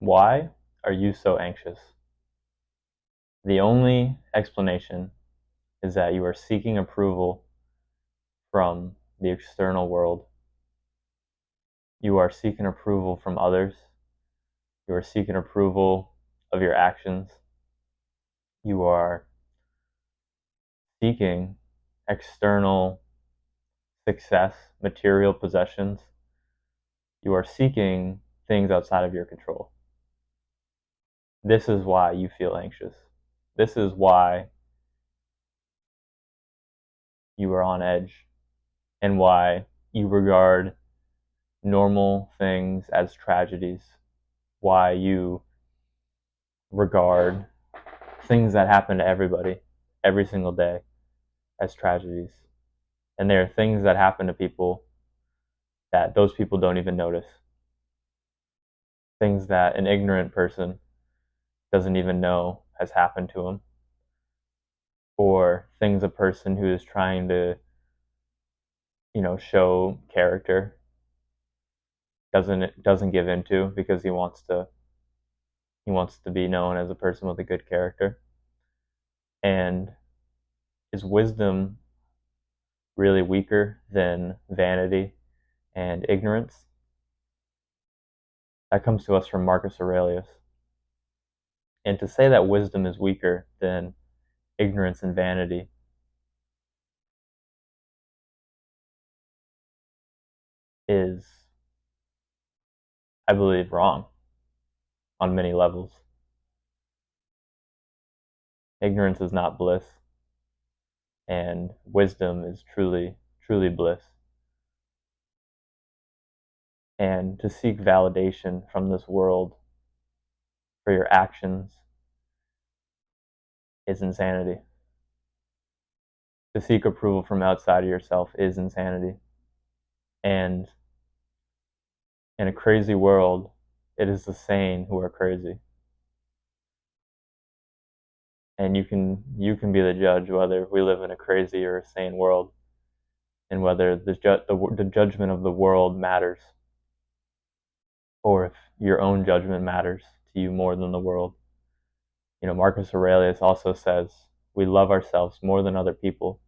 Why are you so anxious? The only explanation is that you are seeking approval from the external world. You are seeking approval from others. You are seeking approval of your actions. You are seeking external success, material possessions. You are seeking things outside of your control. This is why you feel anxious. This is why you are on edge and why you regard normal things as tragedies, why you regard things that happen to everybody every single day as tragedies. And there are things that happen to people that those people don't even notice. Things that an ignorant person doesn't even know has happened to them. Or things a person who is trying to, show character doesn't give into because he wants to be known as a person with a good character. And is wisdom really weaker than vanity and ignorance? That comes to us from Marcus Aurelius. And to say that wisdom is weaker than ignorance and vanity is, I believe, wrong on many levels. Ignorance is not bliss, and wisdom is truly, truly bliss. And to seek validation from this world for your actions is insanity. To seek approval from outside of yourself is insanity. And in a crazy world, it is the sane who are crazy. And you can be the judge whether we live in a crazy or a sane world, and whether the judgment of the world matters, or if your own judgment matters to you more than the world. Marcus Aurelius also says we love ourselves more than other people.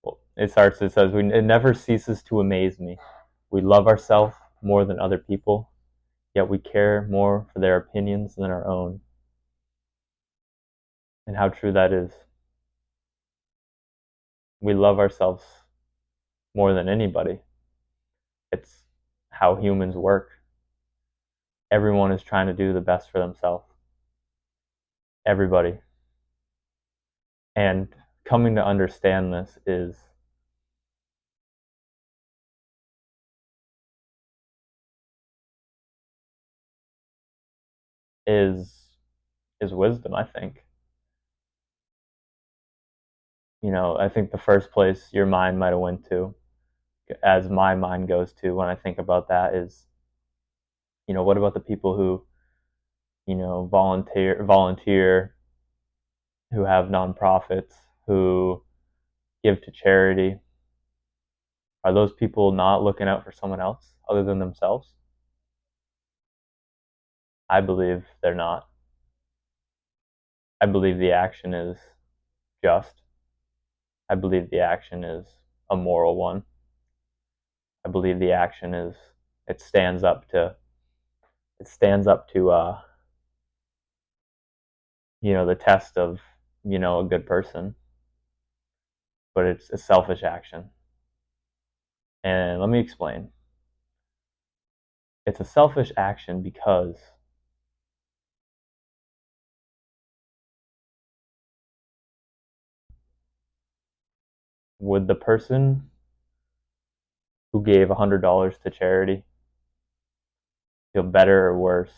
Well, it says, it never ceases to amaze me. We love ourselves more than other people, yet we care more for their opinions than our own. And how true that is. We love ourselves more than anybody. It's how humans work. Everyone is trying to do the best for themselves. Everybody. And coming to understand this is is wisdom, I think. I think the first place your mind might have went to, as my mind goes to when I think about that, is, what about the people who, volunteer, who have nonprofits, who give to charity? Are those people not looking out for someone else other than themselves? I believe they're not. I believe the action is just. I believe the action is a moral one. I believe the action is it stands up to the test of a good person, but it's a selfish action. And let me explain. It's a selfish action because would the person who gave $100 to charity feel better or worse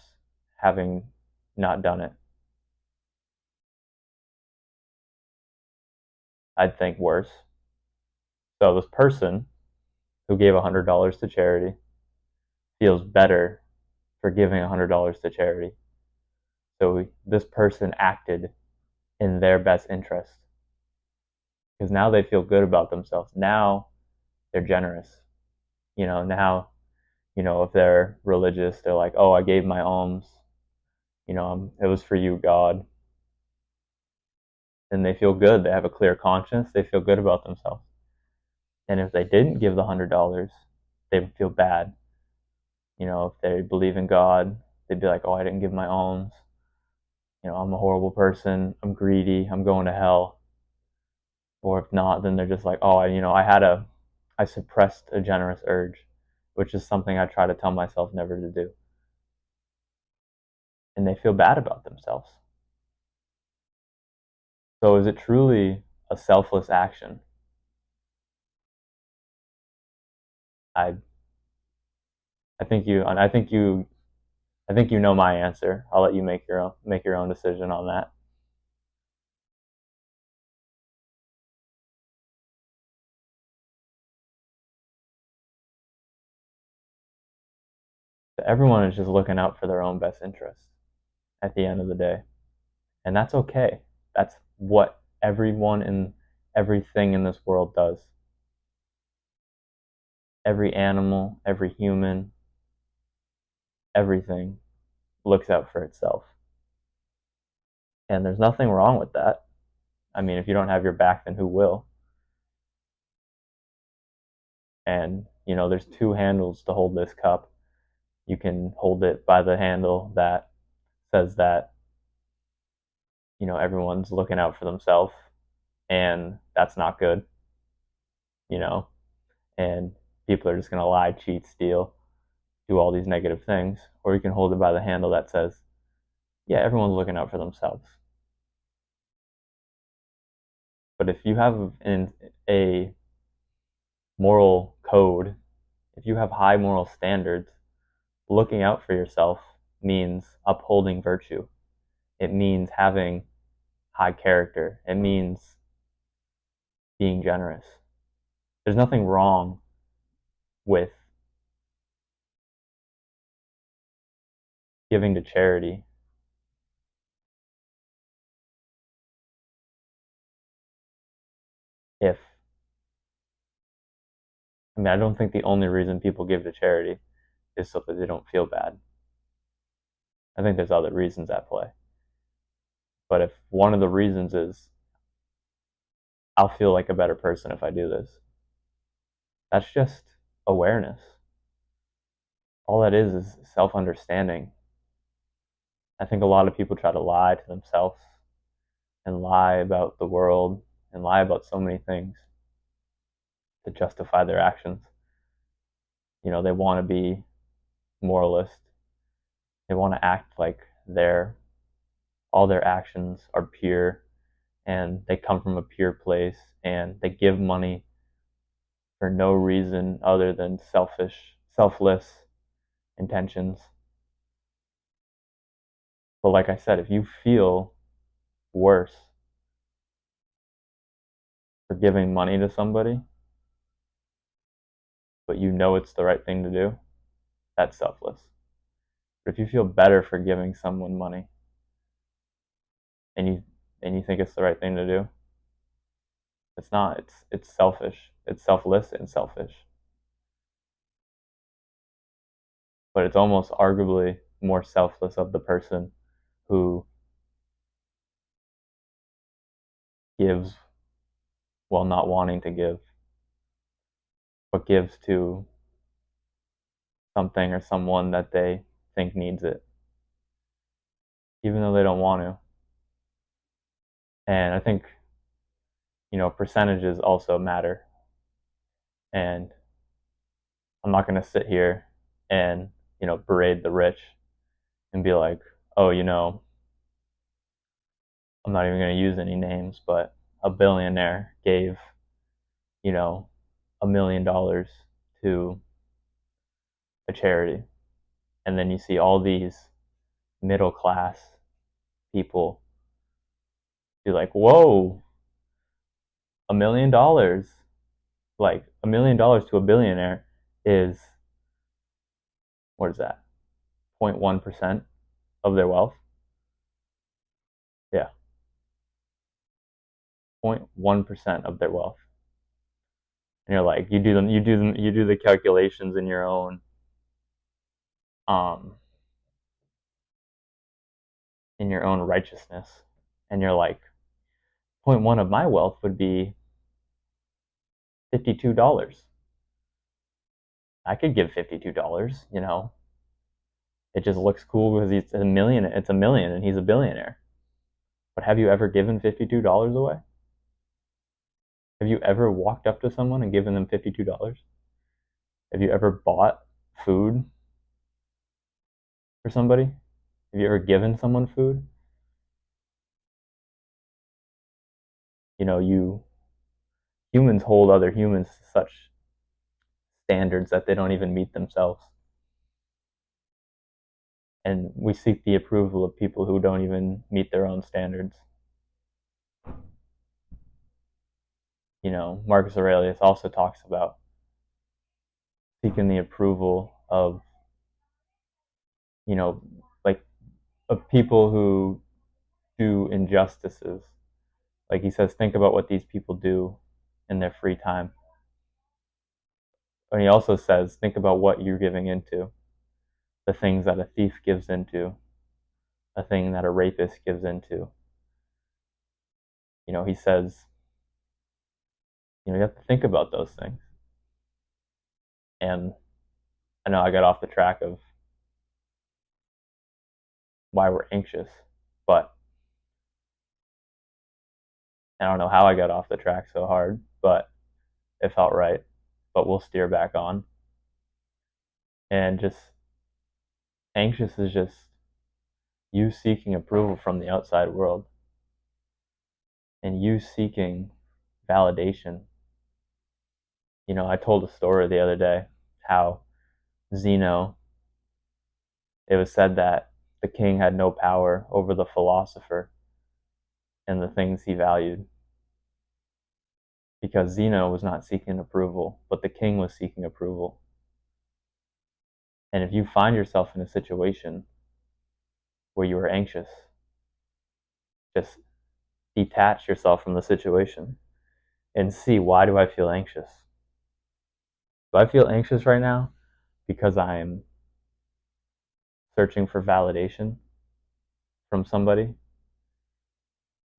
having not done it? I'd think worse. So this person who gave $100 to charity feels better for giving $100 to charity. So this person acted in their best interest because now they feel good about themselves. Now they're generous. Now If they're religious, they're like, oh, I gave my alms, it was for you, God. And they feel good. They have a clear conscience. They feel good about themselves. And if they didn't give the $100, they would feel bad. If they believe in God, they'd be like, oh, I didn't give my alms. I'm a horrible person. I'm greedy. I'm going to hell. Or if not, then they're just like, oh, I suppressed a generous urge, which is something I try to tell myself never to do. And they feel bad about themselves. So is it truly a selfless action? I I think you I think you I think you know my answer. I'll let you make your own decision on that. But everyone is just looking out for their own best interest at the end of the day. And that's okay. That's what everyone and everything in this world does. Every animal, every human, everything looks out for itself. And there's nothing wrong with that. I mean, if you don't have your back, then who will? And, there's two handles to hold this cup. You can hold it by the handle that says that, everyone's looking out for themselves, and that's not good, you know, and people are just going to lie, cheat, steal, do all these negative things. Or you can hold it by the handle that says, yeah, everyone's looking out for themselves. But if you have a moral code, if you have high moral standards, looking out for yourself means upholding virtue. It means having high character. It means being generous. There's nothing wrong with giving to charity if, I don't think the only reason people give to charity is so that they don't feel bad. I think there's other reasons at play. But if one of the reasons is I'll feel like a better person if I do this, that's just awareness. All that is self understanding. I think a lot of people try to lie to themselves and lie about the world and lie about so many things to justify their actions. They want to be moralist. They want to act like all their actions are pure and they come from a pure place and they give money for no reason other than selfless intentions. But like I said, if you feel worse for giving money to somebody, but you know it's the right thing to do, that's selfless. But if you feel better for giving someone money and you think it's the right thing to do, it's not. It's selfish. It's selfless and selfish. But it's almost arguably more selfless of the person who gives while not wanting to give, but gives to something or someone that they think needs it, even though they don't want to. And I think, percentages also matter. And I'm not going to sit here and, berate the rich and be like, oh, I'm not even going to use any names, but a billionaire gave, $1 million to a charity. And then you see all these middle class people be like, whoa, $1 million. Like $1 million to a billionaire is, what is that? 0.1% of their wealth. Yeah, 0.1% of their wealth. And you're like, you do the calculations in your own um, in your own righteousness, and you're like, point one of my wealth would be $52. I could give $52. It just looks cool because it's a million. It's a million, and he's a billionaire. But have you ever given $52 away? Have you ever walked up to someone and given them $52? Have you ever bought food for somebody? Have you ever given someone food? You humans hold other humans to such standards that they don't even meet themselves. And we seek the approval of people who don't even meet their own standards. Marcus Aurelius also talks about seeking the approval of, like, of people who do injustices. Like he says, think about what these people do in their free time. And he also says, think about what you're giving into, the things that a thief gives into, a thing that a rapist gives into. He says, you have to think about those things. And I know I got off the track of why we're anxious, but I don't know how I got off the track so hard, but it felt right. But we'll steer back on. And just anxious is just you seeking approval from the outside world and you seeking validation. I told a story the other day how Zeno, it was said that the king had no power over the philosopher and the things he valued because Zeno was not seeking approval, but the king was seeking approval. And if you find yourself in a situation where you are anxious, just detach yourself from the situation and see, why do I feel anxious? Do I feel anxious right now because I'm searching for validation from somebody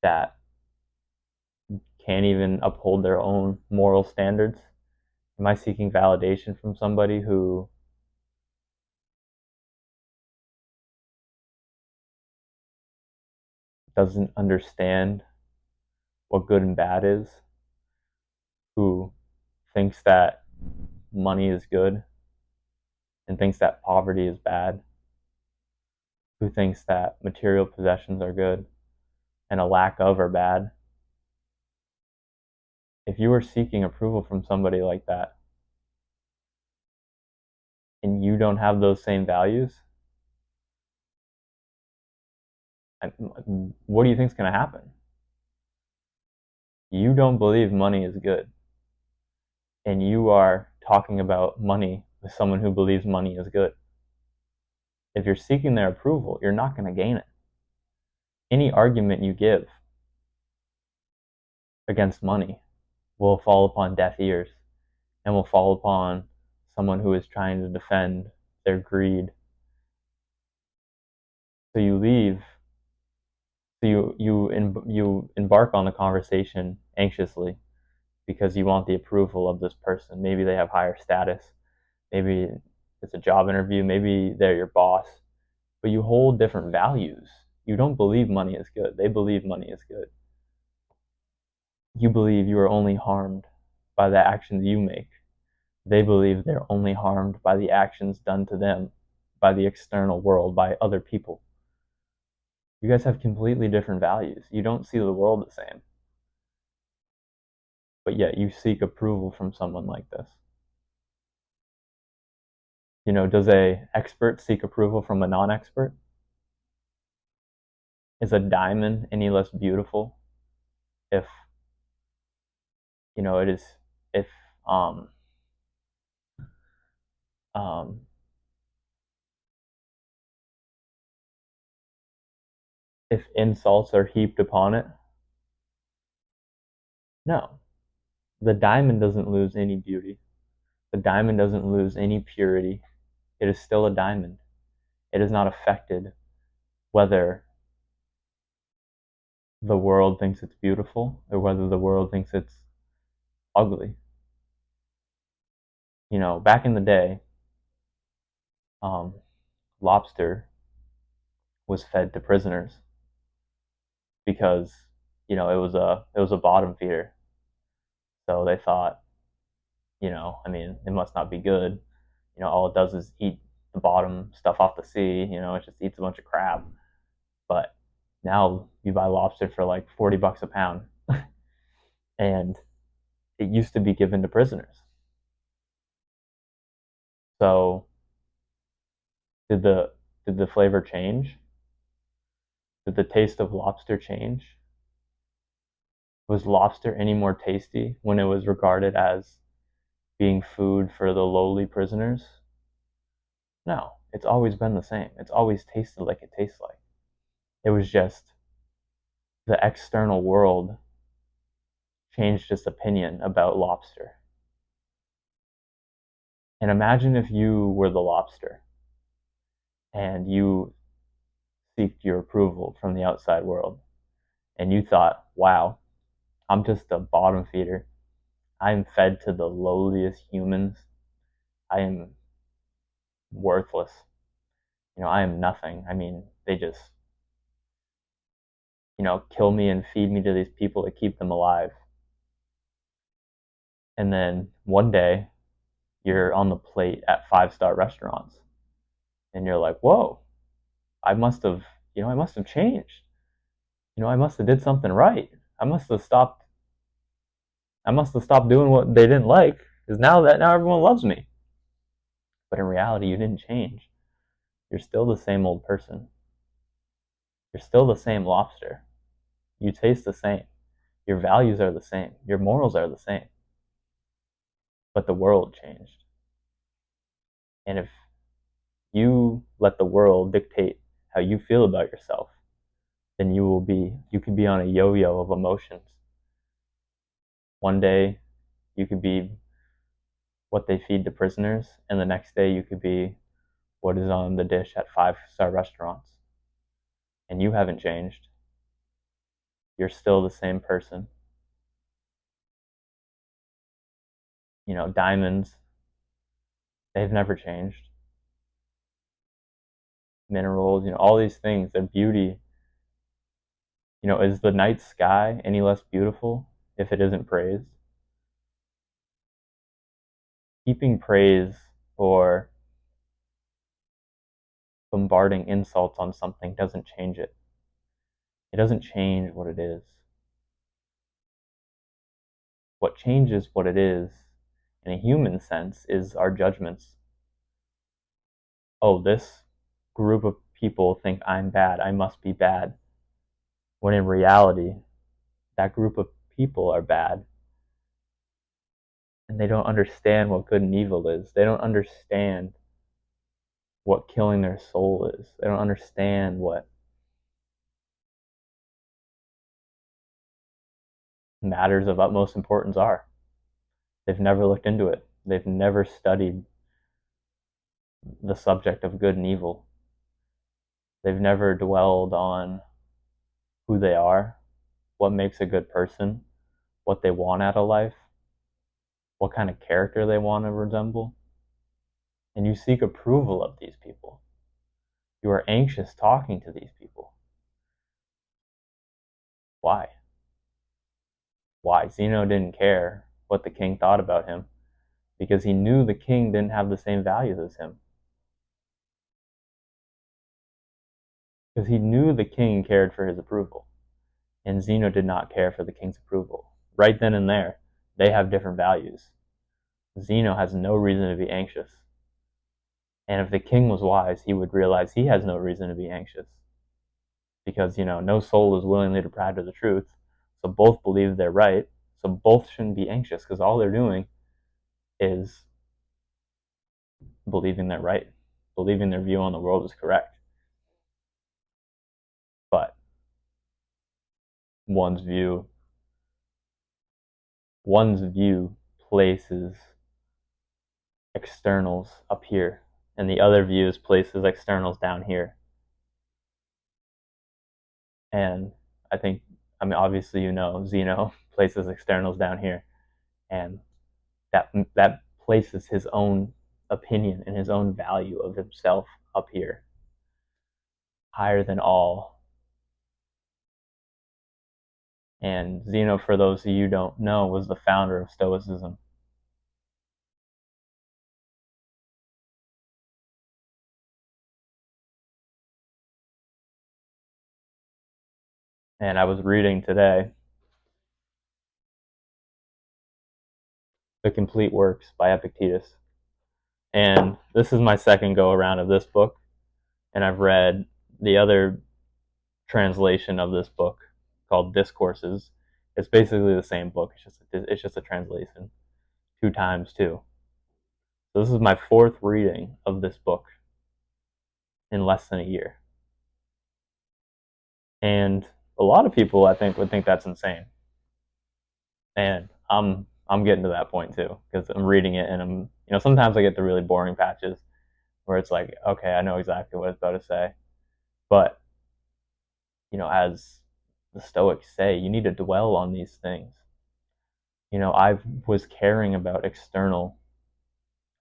that can't even uphold their own moral standards? Am I seeking validation from somebody who doesn't understand what good and bad is, who thinks that money is good and thinks that poverty is bad, who thinks that material possessions are good and a lack of are bad? If you are seeking approval from somebody like that and you don't have those same values, what do you think is going to happen? You don't believe money is good, and you are talking about money with someone who believes money is good. If you're seeking their approval, you're not going to gain it. Any argument you give against money will fall upon deaf ears and will fall upon someone who is trying to defend their greed. So you leave, so you embark on the conversation anxiously because you want the approval of this person. Maybe they have higher status. Maybe it's a job interview. Maybe they're your boss. But you hold different values. You don't believe money is good. They believe money is good. You believe you are only harmed by the actions you make. They believe they're only harmed by the actions done to them, by the external world, by other people. You guys have completely different values. You don't see the world the same. But yet you seek approval from someone like this. Does a expert seek approval from a non-expert? Is a diamond any less beautiful if it is if um um if insults are heaped upon it? No. The diamond doesn't lose any beauty. The diamond doesn't lose any purity. It is still a diamond. It is not affected whether the world thinks it's beautiful or whether the world thinks it's ugly. Back in the day, um, lobster was fed to prisoners because it was a bottom feeder. So they thought, it must not be good. All it does is eat the bottom stuff off the sea. It just eats a bunch of crab. But now you buy lobster for like $40 a pound, and it used to be given to prisoners. So did the flavor change? Did the taste of lobster change? Was lobster any more tasty when it was regarded as being food for the lowly prisoners? No, it's always been the same. It's always tasted like it tastes like. It was just the external world changed its opinion about lobster. And imagine if you were the lobster and you seeked your approval from the outside world and you thought, wow, I'm just a bottom feeder. I'm fed to the lowliest humans. I am worthless. I am nothing. They just, kill me and feed me to these people to keep them alive. And then one day you're on the plate at 5-star restaurants and you're like, whoa, I must have, I must have changed. I must have did something right. I must have stopped. I must have stopped doing what they didn't like because now everyone loves me. But in reality, you didn't change. You're still the same old person. You're still the same lobster. You taste the same. Your values are the same. Your morals are the same. But the world changed. And if you let the world dictate how you feel about yourself, then you could be on a yo-yo of emotions. One day you could be what they feed to prisoners, and the next day you could be what is on the dish at 5-star restaurants. And you haven't changed. You're still the same person. Diamonds, they've never changed. Minerals, all these things, their beauty. Is the night sky any less beautiful if it isn't praised? Keeping praise or bombarding insults on something doesn't change it. It doesn't change what it is. What changes what it is, in a human sense, is our judgments. Oh, this group of people think I'm bad. I must be bad. When in reality, that group of people are bad. And they don't understand what good and evil is. They don't understand what killing their soul is. They don't understand what matters of utmost importance are. They've never looked into it. They've never studied the subject of good and evil. They've never dwelled on who they are, what makes a good person, what they want out of life, what kind of character they want to resemble. And you seek approval of these people. You are anxious talking to these people. Why? Why? Zeno didn't care what the king thought about him because he knew the king didn't have the same values as him. Because he knew the king cared for his approval, and Zeno did not care for the king's approval. Right then and there, they have different values. Zeno has no reason to be anxious. And if the king was wise, he would realize he has no reason to be anxious. Because, no soul is willingly deprived of the truth. So both believe they're right. So both shouldn't be anxious because all they're doing is believing they're right, believing their view on the world is correct. But one's view places externals up here. and the other views places externals down here. And I mean, obviously, Zeno places externals down here, and that places his own opinion and his own value of himself up here, higher than all. And Zeno, for those of you who don't know, was the founder of Stoicism. And I was reading today The Complete Works by Epictetus. And this is my second go around of this book. And I've read the other translation of this book called Discourses. It's basically the same book. It's just a translation, 2 times 2. So this is my fourth reading of this book in less than a year. And a lot of people, I think, would think that's insane. And I'm getting to that point too, because I'm reading it and sometimes I get the really boring patches where it's like, okay, I know exactly what it's about to say. But, as the Stoics say, you need to dwell on these things. I was caring about external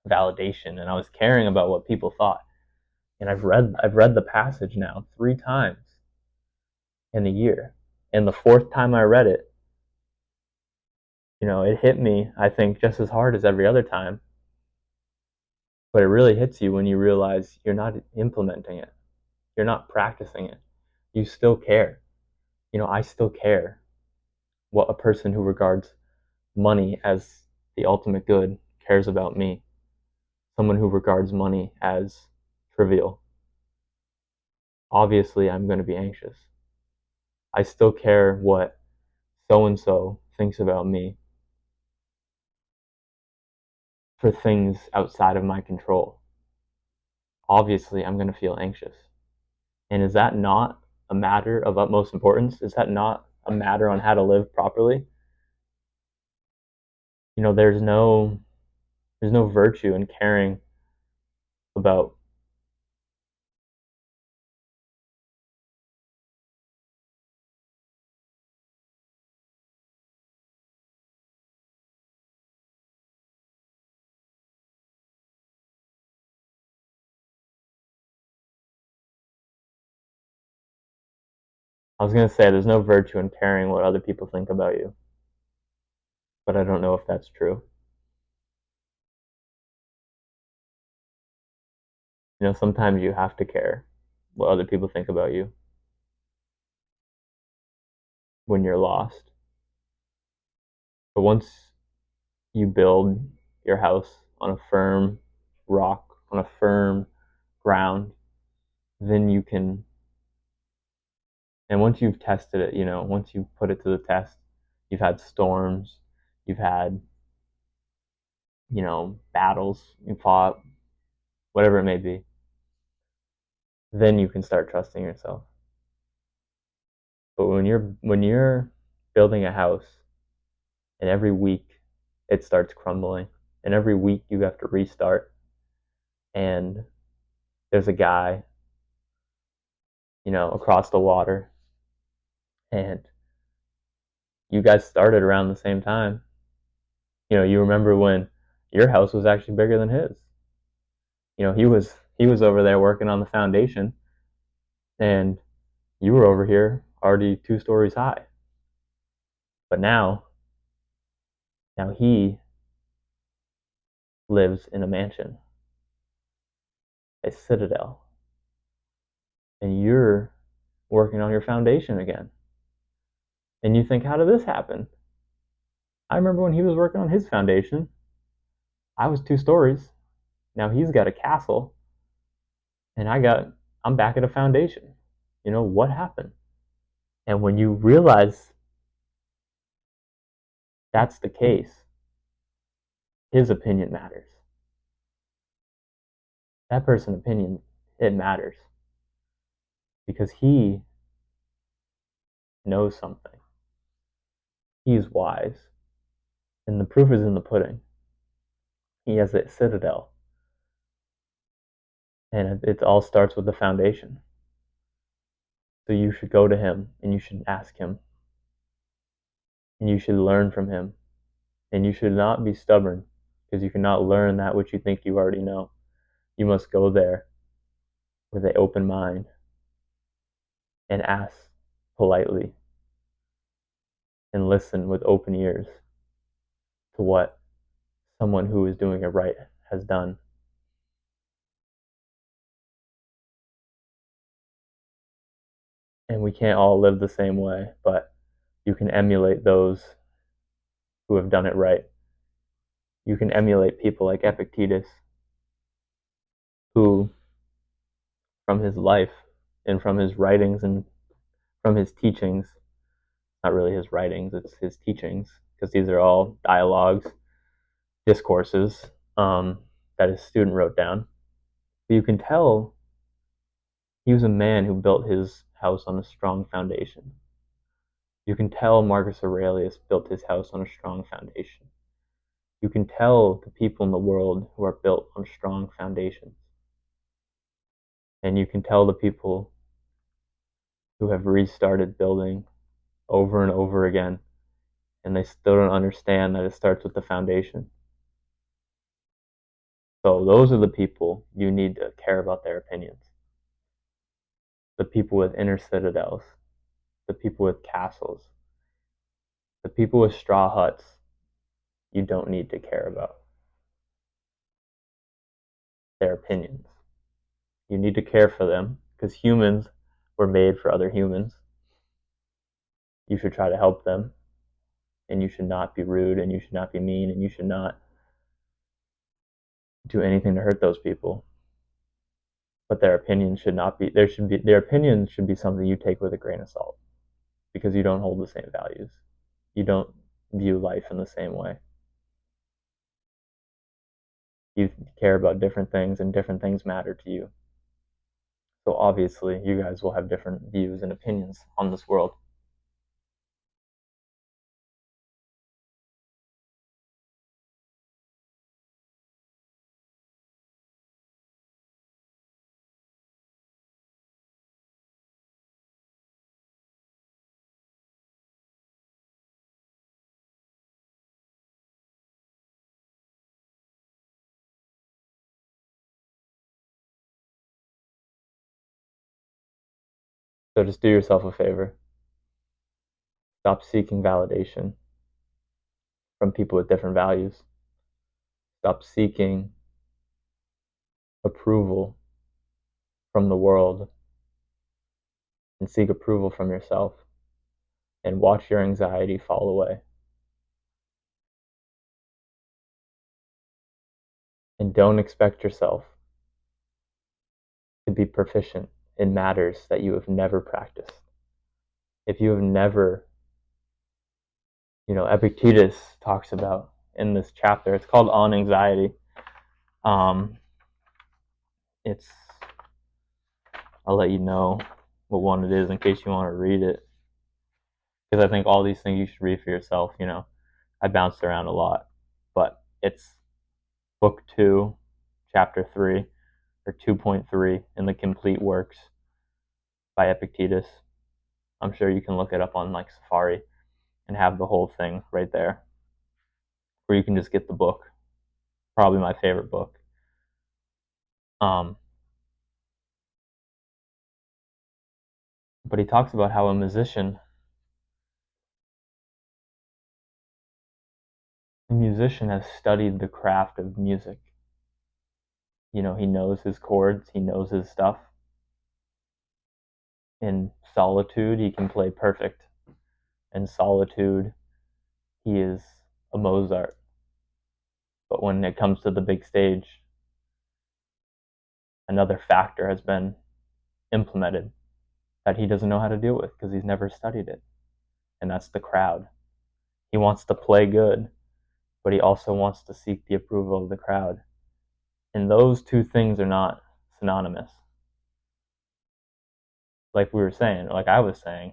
validation and I was caring about what people thought. And I've read the passage now 3 times in a year. And the fourth time I read it, it hit me, I think, just as hard as every other time. But it really hits you when you realize you're not implementing it. You're not practicing it. You still care. I still care what a person who regards money as the ultimate good cares about me. Someone who regards money as trivial. Obviously, I'm going to be anxious. I still care what so and so thinks about me for things outside of my control. Obviously, I'm going to feel anxious. And is that not a matter of utmost importance? Is that not a matter on how to live properly? There's no virtue in caring about I was going to say there's no virtue in caring what other people think about you, but I don't know if that's true. Sometimes you have to care what other people think about you when you're lost. But once you build your house on a firm rock, on a firm ground, then you can, and once you've tested it, once you've put it to the test, you've had storms, you've had, battles, you fought, whatever it may be, then you can start trusting yourself. But when you're building a house and every week it starts crumbling and every week you have to restart and there's a guy, across the water and you guys started around the same time. You remember when your house was actually bigger than his. He was over there working on the foundation and you were over here already 2 stories high. But now he lives in a mansion, a citadel, and you're working on your foundation again. And you think, how did this happen? I remember when he was working on his foundation, I was 2 stories. Now he's got a castle, and I'm back at a foundation. What happened? And when you realize that's the case, his opinion matters. That person's opinion, it matters. Because he knows something. He's wise. And the proof is in the pudding. He has a citadel. And it all starts with the foundation. So you should go to him and you should ask him and you should learn from him. And you should not be stubborn because you cannot learn that which you think you already know. You must go there with an open mind and ask politely and listen with open ears to what someone who is doing it right has done. And we can't all live the same way, but you can emulate those who have done it right. You can emulate people like Epictetus, who, from his life and from his writings and from his teachings, not really his writings, it's his teachings, because these are all dialogues, discourses that his student wrote down. But you can tell he was a man who built his house on a strong foundation. You can tell Marcus Aurelius built his house on a strong foundation. You can tell the people in the world who are built on strong foundations. And you can tell the people who have restarted building over and over again, and they still don't understand that it starts with the foundation. So those are the people you need to care about their opinions. The people with inner citadels, the people with castles, the people with straw huts, you don't need to care about their opinions. You need to care for them because humans were made for other humans. You should try to help them, and you should not be rude, and you should not be mean, and you should not do anything to hurt those people. But their opinions should not be there should be their opinions should be something you take with a grain of salt because you don't hold the same values. You don't view life in the same way. You care about different things and different things matter to you. So obviously you guys will have different views and opinions on this world. So just do yourself a favor. Stop seeking validation from people with different values. Stop seeking approval from the world and seek approval from yourself and watch your anxiety fall away. And don't expect yourself to be proficient in matters that you have never practiced. If you have never, Epictetus talks about in this chapter, it's called On Anxiety. Um, it's, I'll let you know what one it is in case you want to read it. Because I think all these things you should read for yourself. I bounced around a lot, but it's book 2, chapter 3, or 2.3 in the complete works by Epictetus. I'm sure you can look it up on like Safari and have the whole thing right there. Or you can just get the book. Probably my favorite book. Um, but he talks about how a musician has studied the craft of music. He knows his chords, he knows his stuff. In solitude, he can play perfect. In solitude, he is a Mozart. But when it comes to the big stage, another factor has been implemented that he doesn't know how to deal with because he's never studied it. And that's the crowd. He wants to play good, but he also wants to seek the approval of the crowd. And those two things are not synonymous. Like we were saying, like I was saying,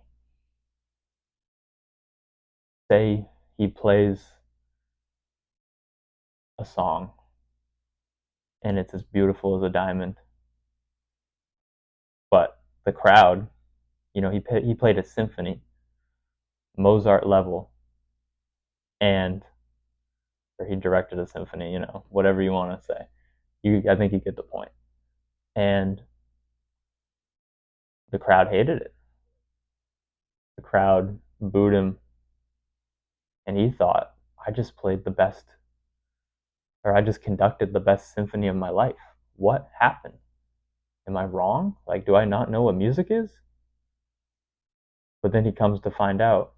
say he plays a song and it's as beautiful as a diamond, But the crowd, he played a symphony, Mozart level, and or he directed a symphony, whatever you want to say. I think you get the point. And the crowd hated it. The crowd booed him, and he thought, I just played the best, or I just conducted the best symphony of my life. What happened? Am I wrong? Like, do I not know what music is? But then he comes to find out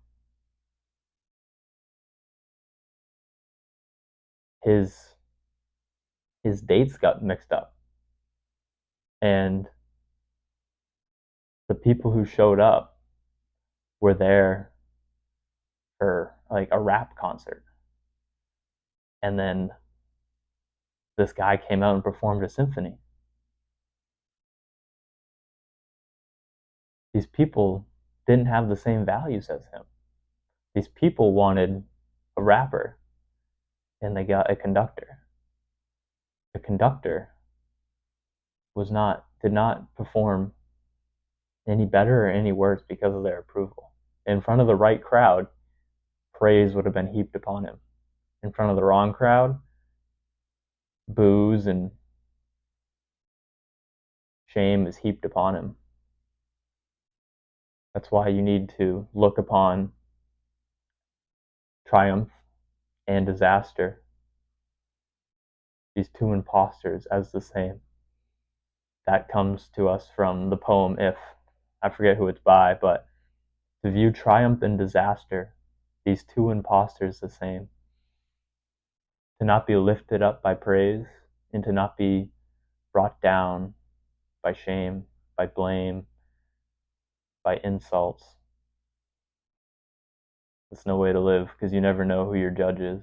his dates got mixed up, and the people who showed up were there for like a rap concert, and then this guy came out and performed a symphony. These people didn't have the same values as him. These people wanted a rapper, and they got a conductor. The conductor did not perform any better or any worse because of their approval. In front of the right crowd, praise would have been heaped upon him. In front of the wrong crowd, boos and shame is heaped upon him. That's why you need to look upon triumph and disaster, these two imposters, as the same. That comes to us from the poem If. I forget who it's by, but to view triumph and disaster, these two imposters the same. To not be lifted up by praise, and to not be brought down by shame, by blame, by insults. It's no way to live, because you never know who your judge is.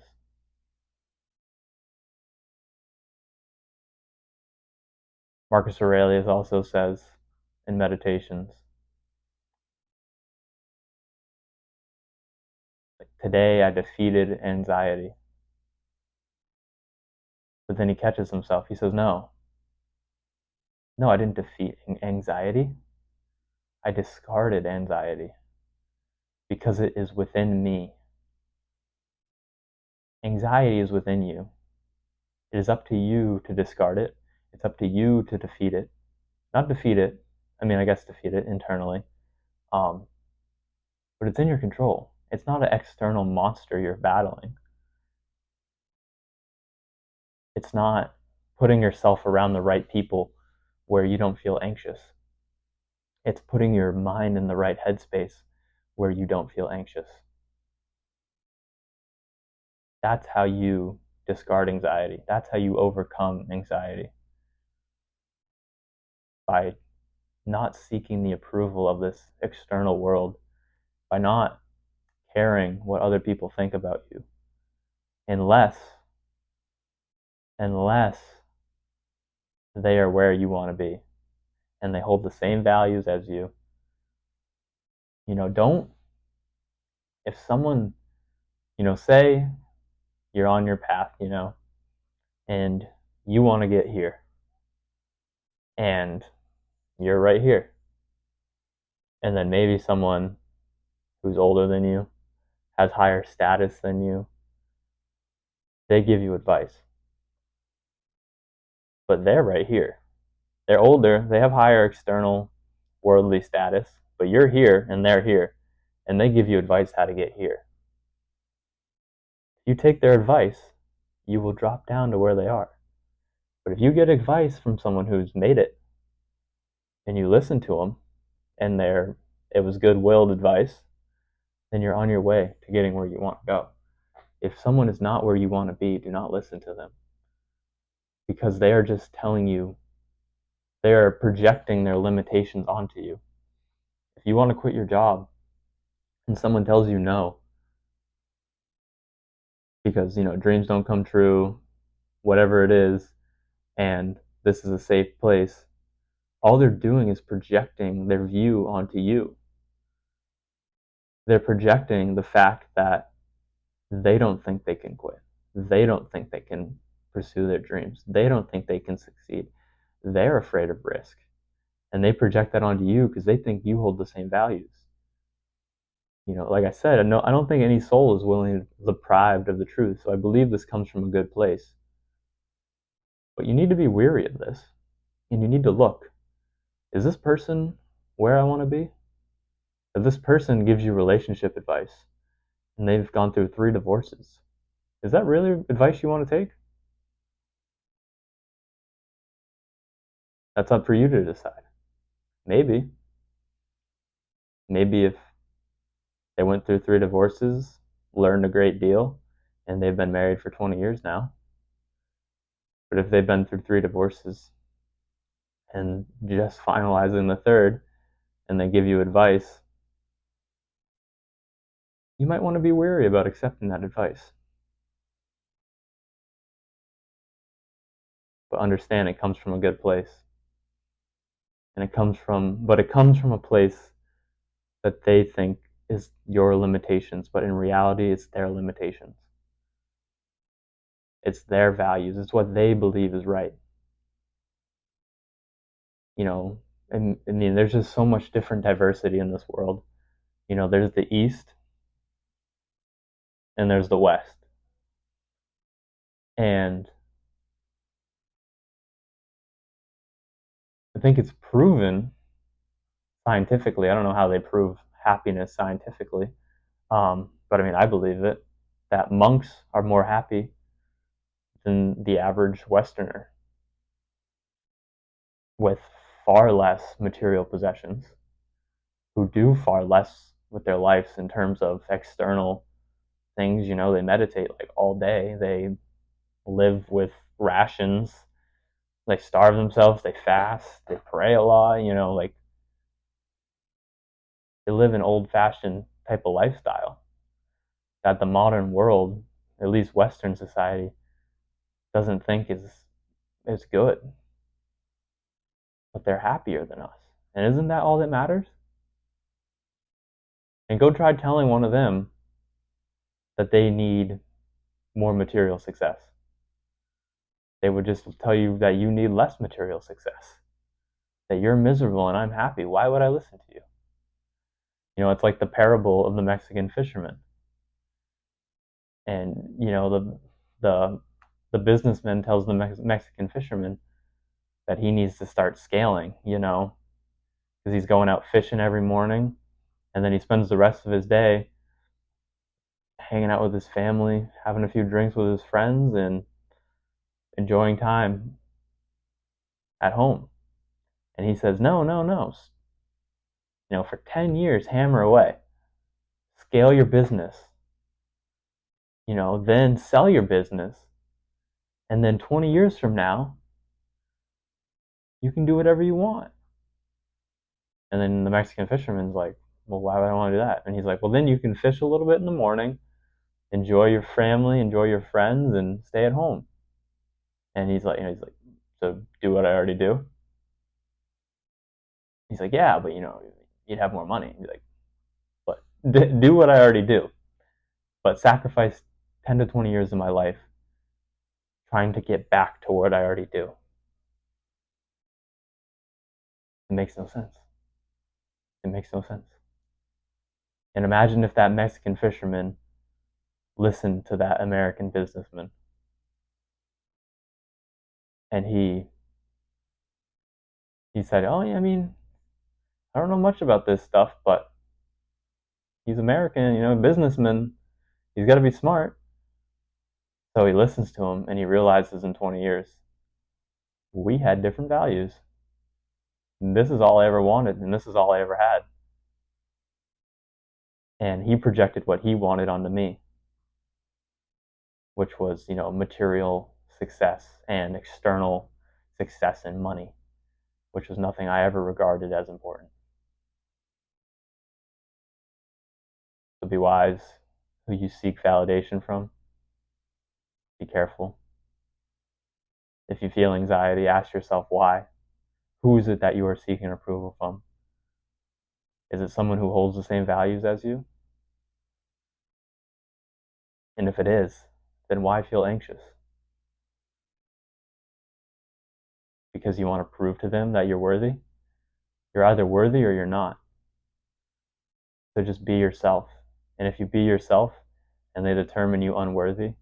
Marcus Aurelius also says in Meditations, today I defeated anxiety. But then he catches himself. He says, no, I didn't defeat anxiety. I discarded anxiety because it is within me. Anxiety is within you. It is up to you to discard it. It's up to you to defeat it. Not defeat it. I guess defeat it internally. But it's in your control. It's not an external monster you're battling. It's not putting yourself around the right people where you don't feel anxious. It's putting your mind in the right headspace where you don't feel anxious. That's how you discard anxiety. That's how you overcome anxiety. By not seeking the approval of this external world, by not caring what other people think about you, unless they are where you want to be and they hold the same values as you. Don't, if someone, say you're on your path, and you want to get here, and you're right here, and then maybe someone who's older than you, has higher status than you, they give you advice. But they're right here. They're older, they have higher external worldly status, but you're here and they're here, and they give you advice how to get here. If you take their advice, you will drop down to where they are. But if you get advice from someone who's made it, and you listen to them, and it was good-willed advice, then you're on your way to getting where you want to go. If someone is not where you want to be, do not listen to them. Because they are just telling you, they are projecting their limitations onto you. If you want to quit your job and someone tells you no, because dreams don't come true, whatever it is, and this is a safe place, all they're doing is projecting their view onto you. They're projecting the fact that they don't think they can quit. They don't think they can pursue their dreams. They don't think they can succeed. They're afraid of risk. And they project that onto you because they think you hold the same values. Like I said, I don't think any soul is willingly deprived of the truth. So I believe this comes from a good place. But you need to be weary of this, and you need to look. Is this person where I want to be? If this person gives you relationship advice and they've gone through 3 divorces, is that really advice you want to take? That's up for you to decide. Maybe. Maybe if they went through 3 divorces, learned a great deal, and they've been married for 20 years now. But if they've been through 3 divorces and just finalizing the 3rd, and they give you advice, you might want to be wary about accepting that advice. But understand it comes from a good place. And it comes from a place that they think is your limitations, but in reality, it's their limitations. It's their values. It's what they believe is right. And I mean, there's just so much different diversity in this world. There's the East and there's the West. And I think it's proven scientifically. I don't know how they prove happiness scientifically, but I mean, I believe it, that monks are more happy than the average Westerner with far less material possessions, who do far less with their lives in terms of external things. They meditate like all day. They live with rations. They starve themselves. They fast. They pray a lot. Like they live an old-fashioned type of lifestyle that the modern world, at least Western society, doesn't think is good. But they're happier than us. And isn't that all that matters? And go try telling one of them that they need more material success. They would just tell you that you need less material success, that you're miserable and I'm happy. Why would I listen to you? It's like the parable of the Mexican fisherman. And the the businessman tells the Mexican fisherman that he needs to start scaling, because he's going out fishing every morning, and then he spends the rest of his day hanging out with his family, having a few drinks with his friends, and enjoying time at home. And he says, no, no, no. For 10 years, hammer away. Scale your business. Then sell your business. And then 20 years from now, you can do whatever you want. And then the Mexican fisherman's like, well, why would I want to do that? And he's like, well, then you can fish a little bit in the morning, enjoy your family, enjoy your friends, and stay at home. And he's like, so do what I already do. He's like, yeah, but you'd have more money. He's like, but do what I already do, but sacrifice 10 to 20 years of my life trying to get back to what I already do. It makes no sense. It makes no sense. And imagine if that Mexican fisherman listened to that American businessman, and he said, oh yeah, I mean, I don't know much about this stuff, but he's American, businessman. He's got to be smart. So he listens to him, and he realizes in 20 years, we had different values. And this is all I ever wanted, and this is all I ever had. And he projected what he wanted onto me, which was, material success and external success and money, which was nothing I ever regarded as important. So be wise who you seek validation from. Be careful. If you feel anxiety, ask yourself why. Who is it that you are seeking approval from? Is it someone who holds the same values as you? And if it is, then why feel anxious? Because you want to prove to them that you're worthy? You're either worthy or you're not. So just be yourself. And if you be yourself and they determine you unworthy,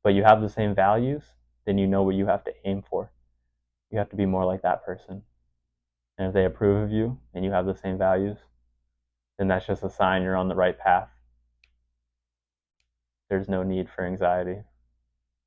but you have the same values, then you know what you have to aim for. You have to be more like that person. And if they approve of you and you have the same values, then that's just a sign you're on the right path. There's no need for anxiety.